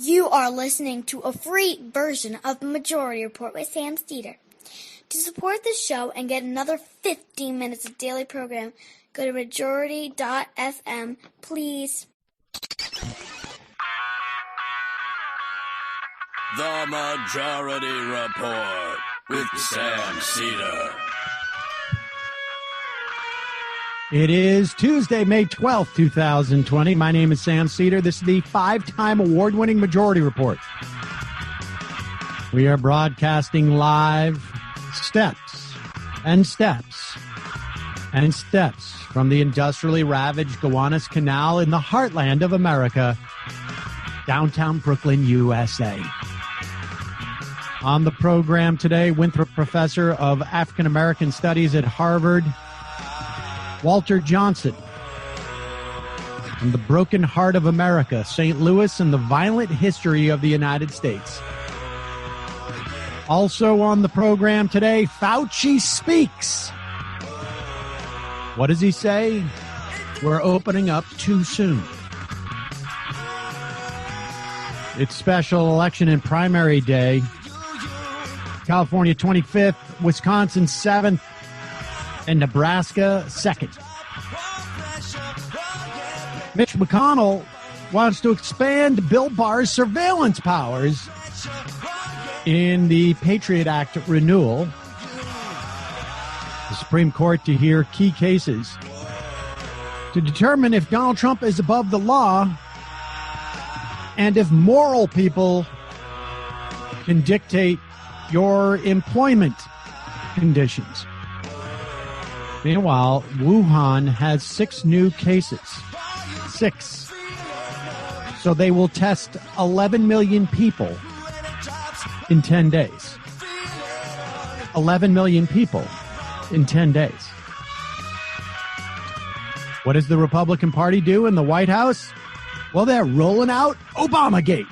You are listening to a free version of Majority Report with Sam Seder. To support the show and get another 15 minutes of daily program, go to majority.fm, please. The Majority Report with Sam Seder. It is Tuesday, May 12th, 2020. My name is Sam Seder. This is the 5-time award-winning Majority Report. We are broadcasting live steps and steps and steps from the industrially ravaged Gowanus Canal in the heartland of America, downtown Brooklyn, USA. On the program today, Winthrop Professor of African American Studies at Harvard, Walter Johnson. From the Broken Heart of America, St. Louis and the Violent History of the United States. Also on the program today, Fauci speaks. What does he say? We're opening up too soon. It's special election and primary day. California 25th, Wisconsin 7th, and Nebraska 2nd. Mitch McConnell wants to expand Bill Barr's surveillance powers in the Patriot Act renewal. The Supreme Court to hear key cases to determine if Donald Trump is above the law and if moral people can dictate your employment conditions. Meanwhile, Wuhan has 6 new cases. 6. So they will test 11 million people in 10 days. 11 million people in 10 days. What does the Republican Party do in the White House? Well, they're rolling out Obamagate.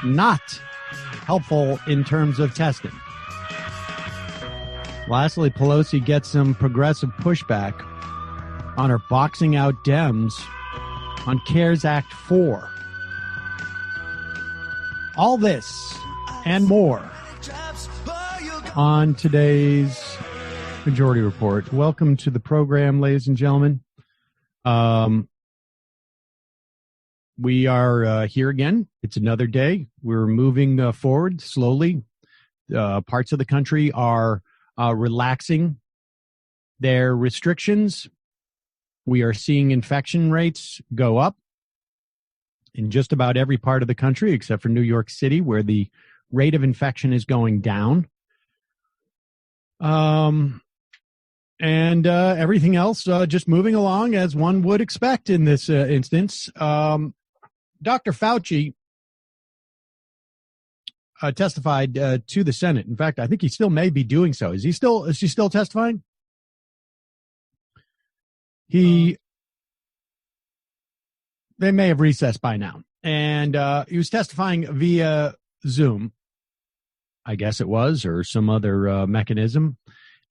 Not helpful in terms of testing. Lastly, Pelosi gets some progressive pushback on her boxing out Dems on CARES Act 4. All this and more on today's Majority Report. Welcome to the program, ladies and gentlemen. We are here again. It's another day. We're moving forward slowly. Parts of the country are relaxing their restrictions. We are seeing infection rates go up in just about every part of the country, except for New York City, where the rate of infection is going down. And everything else just moving along as one would expect in this instance. Dr. Fauci testified to the Senate. In fact, I think he still may be doing so. Is he still testifying? They may have recessed by now. And he was testifying via Zoom, I guess it was, or some other mechanism.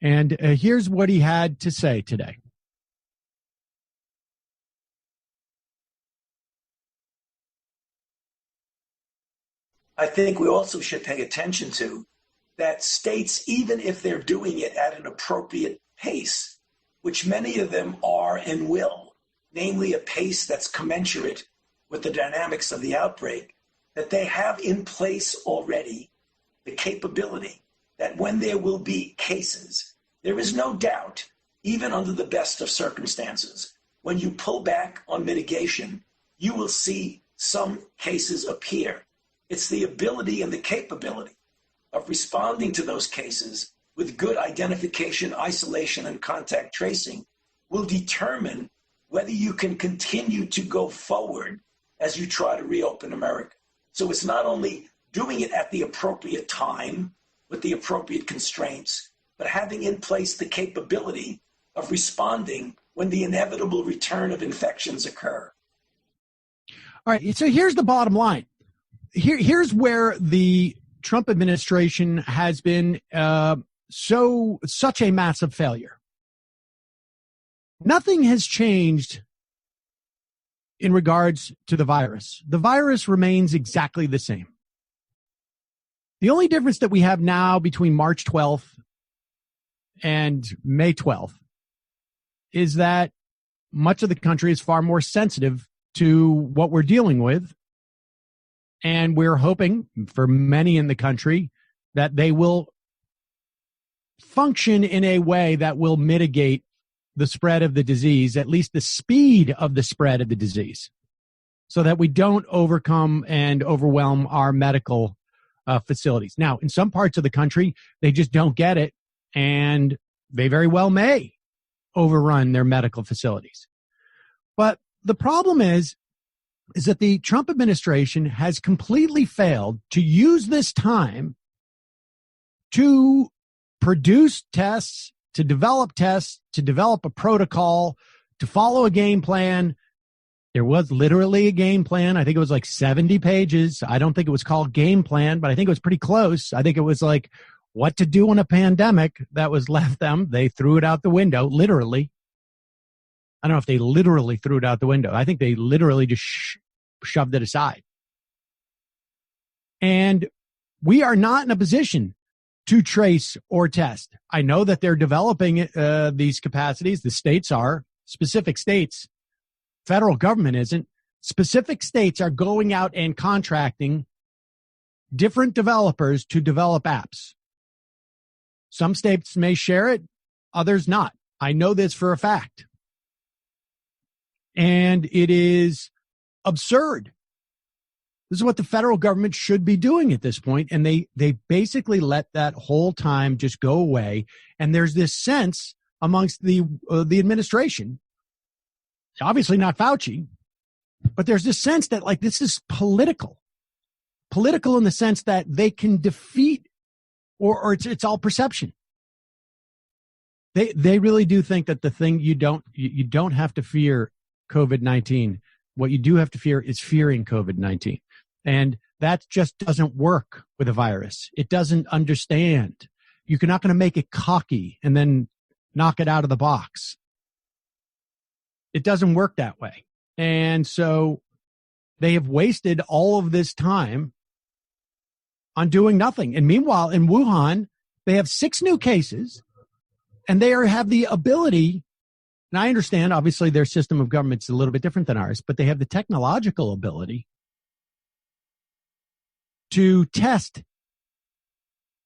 And here's what he had to say today. I think we also should pay attention to that states, even if they're doing it at an appropriate pace, which many of them are and will, namely a pace that's commensurate with the dynamics of the outbreak, that they have in place already the capability that when there will be cases, there is no doubt, even under the best of circumstances, when you pull back on mitigation, you will see some cases appear. It's the ability and the capability of responding to those cases with good identification, isolation, and contact tracing will determine whether you can continue to go forward as you try to reopen America. So it's not only doing it at the appropriate time with the appropriate constraints, but having in place the capability of responding when the inevitable return of infections occur. All right, so here's the bottom line. Here's where the Trump administration has been such a massive failure. Nothing has changed in regards to the virus remains exactly the same. The only difference that we have now between March 12th and May 12th is that much of the country is far more sensitive to what we're dealing with. And we're hoping for many in the country that they will function in a way that will mitigate the spread of the disease, at least the speed of the spread of the disease, so that we don't overcome and overwhelm our medical facilities. Now, in some parts of the country, they just don't get it, and they very well may overrun their medical facilities. But the problem is that the Trump administration has completely failed to use this time to produce tests, to develop a protocol, to follow a game plan. There was literally a game plan. I think it was like 70 pages. I don't think it was called game plan, but I think it was pretty close. I think it was like what to do in a pandemic that was left them. They threw it out the window, literally. I don't know if they literally threw it out the window. I think they literally just shoved it aside. And we are not in a position to trace or test. I know that they're developing these capacities. The states are, specific states. Federal government isn't. Specific states are going out and contracting different developers to develop apps. Some states may share it, others not. I know this for a fact. And it is absurd. This is what the federal government should be doing at this point, and they basically let that whole time just go away. And there's this sense amongst the administration, obviously not Fauci, but there's this sense that like this is political in the sense that they can defeat, or it's all perception. They really do think that the thing you don't have to fear COVID-19. What you do have to fear is fearing COVID-19. And that just doesn't work with a virus. It doesn't understand. You're not going to make it cocky and then knock it out of the box. It doesn't work that way. And so they have wasted all of this time on doing nothing. And meanwhile, in Wuhan, they have 6 new cases, and they have the ability. And I understand, obviously, their system of government is a little bit different than ours, but they have the technological ability to test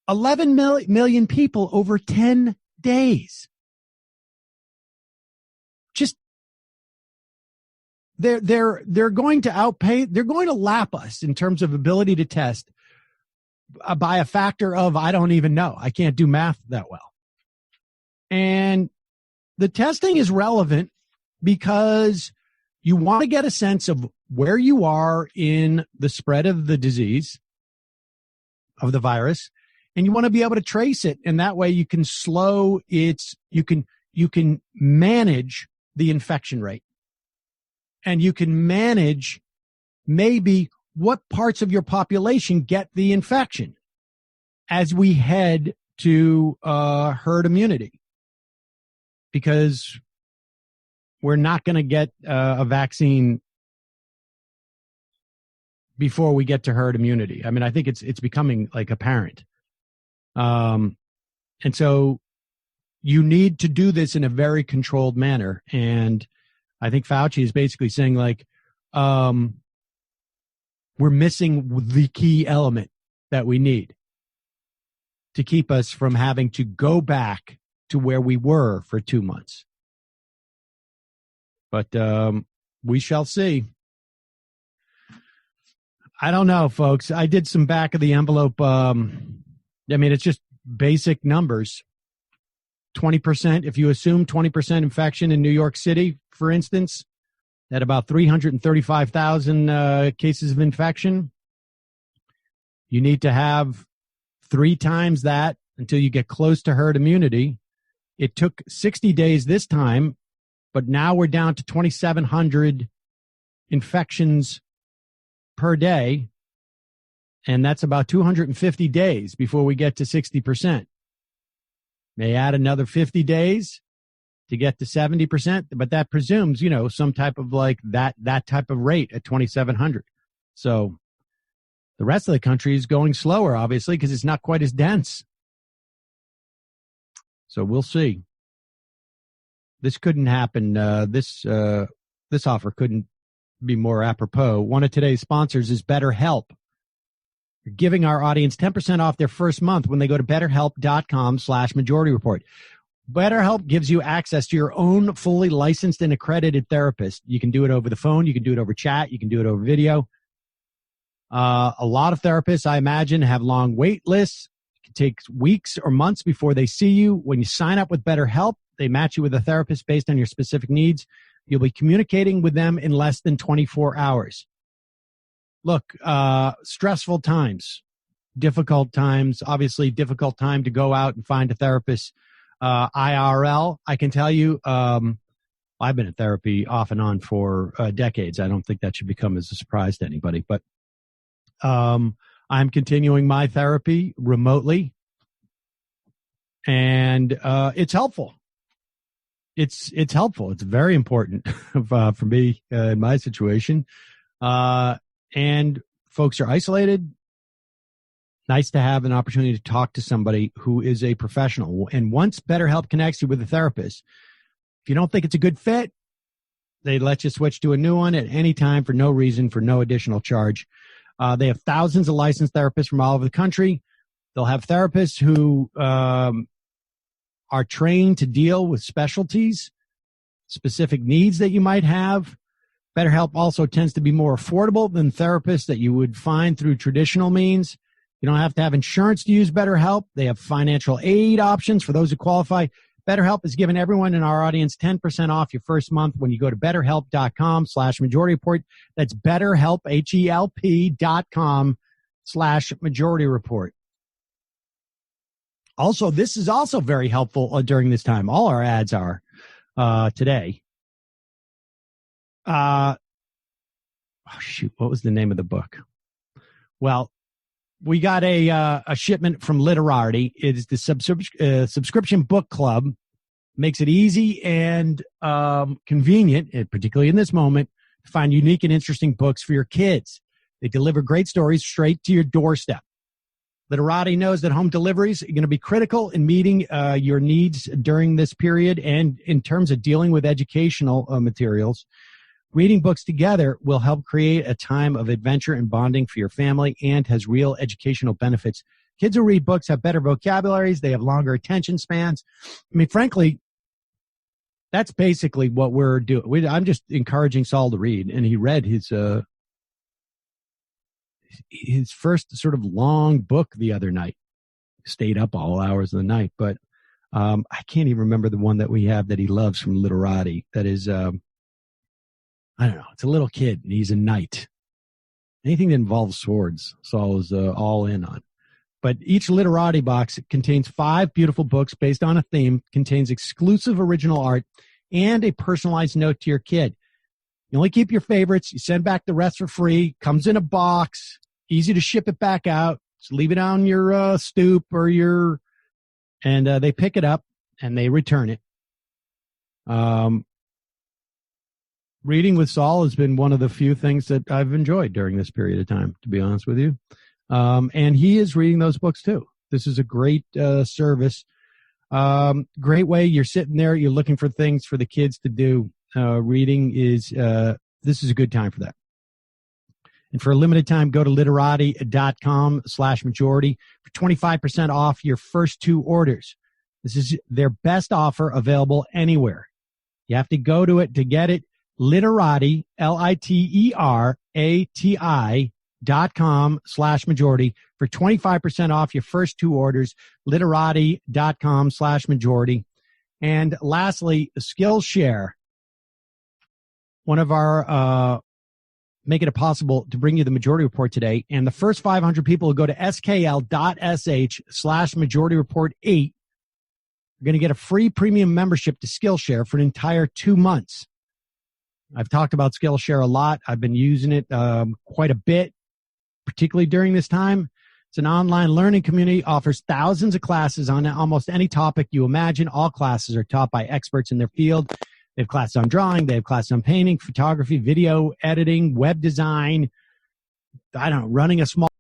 11 million people over 10 days. Just they're going to outpay. They're going to lap us in terms of ability to test by a factor of I don't even know. I can't do math that well. And the testing is relevant because you want to get a sense of where you are in the spread of the disease, of the virus, and you want to be able to trace it. And that way you can slow you can manage the infection rate. And you can manage maybe what parts of your population get the infection as we head to herd immunity. Because we're not going to get a vaccine before we get to herd immunity. I mean, I think it's becoming like apparent. And so you need to do this in a very controlled manner. And I think Fauci is basically saying like, we're missing the key element that we need to keep us from having to go back to where we were for 2 months. But we shall see. I don't know, folks. I did some back of the envelope. I mean, it's just basic numbers. 20%, if you assume 20% infection in New York City, for instance, at about 335,000 cases of infection, you need to have 3 times that until you get close to herd immunity. It took 60 days this time, but now we're down to 2,700 infections per day, and that's about 250 days before we get to 60%. May add another 50 days, to get to 70%, but that presumes, some type of like that type of rate at 2,700. So the rest of the country is going slower, obviously, because it's not quite as dense. So we'll see. This couldn't happen. This offer couldn't be more apropos. One of today's sponsors is BetterHelp. You're giving our audience 10% off their first month when they go to betterhelp.com/Majority Report. BetterHelp gives you access to your own fully licensed and accredited therapist. You can do it over the phone. You can do it over chat. You can do it over video. A lot of therapists, I imagine, have long wait lists. It takes weeks or months before they see you. When you sign up with BetterHelp, they match you with a therapist based on your specific needs. You'll be communicating with them in less than 24 hours. Look, stressful times, difficult times, obviously difficult time to go out and find a therapist. IRL, I can tell you, I've been in therapy off and on for decades. I don't think that should become as a surprise to anybody, but I'm continuing my therapy remotely, and it's helpful. It's helpful. It's very important for me in my situation. And folks are isolated. Nice to have an opportunity to talk to somebody who is a professional. And once BetterHelp connects you with a therapist, if you don't think it's a good fit, they let you switch to a new one at any time for no reason, for no additional charge. They have thousands of licensed therapists from all over the country. They'll have therapists who are trained to deal with specialties, specific needs that you might have. BetterHelp also tends to be more affordable than therapists that you would find through traditional means. You don't have to have insurance to use BetterHelp. They have financial aid options for those who qualify. BetterHelp has given everyone in our audience 10% off your first month when you go to betterhelp.com/Majority Report. That's BetterHelp, HELP.com/Majority Report. Also, this is also very helpful during this time. All our ads are today. What was the name of the book? Well, we got a shipment from Literati. It is the subscription book club. Makes it easy and convenient, particularly in this moment, to find unique and interesting books for your kids. They deliver great stories straight to your doorstep. Literati knows that home deliveries are going to be critical in meeting your needs during this period, and in terms of dealing with educational materials. Reading books together will help create a time of adventure and bonding for your family and has real educational benefits. Kids who read books have better vocabularies. They have longer attention spans. I mean, frankly, that's basically what we're doing. I'm just encouraging Saul to read, and he read his first sort of long book the other night. Stayed up all hours of the night, but I can't even remember the one that we have that he loves from Literati. That is, I don't know. It's a little kid, and he's a knight. Anything that involves swords, Saul is all in on. But each Literati box contains 5 beautiful books based on a theme, contains exclusive original art, and a personalized note to your kid. You only keep your favorites. You send back the rest for free. Comes in a box. Easy to ship it back out. Just leave it on your stoop or and they pick it up and they return it. Reading with Saul has been one of the few things that I've enjoyed during this period of time, to be honest with you. And he is reading those books too. This is a great service. Great way. You're sitting there, you're looking for things for the kids to do. Reading is, this is a good time for that. And for a limited time, go to literati.com/majority for 25% off your first 2 orders. This is their best offer available anywhere. You have to go to it to get it. Literati, LITERATI.com/majority for 25% off your first 2 orders. Literati.com/majority. And lastly, Skillshare. One of our, making it possible to bring you the Majority Report today. And the first 500 people who go to skl.sh/Majority Report 8 are going to get a free premium membership to Skillshare for an entire 2 months. I've talked about Skillshare a lot. I've been using it quite a bit, particularly during this time. It's an online learning community, offers thousands of classes on almost any topic you imagine. All classes are taught by experts in their field. They have classes on drawing. They have classes on painting, photography, video editing, web design, running a small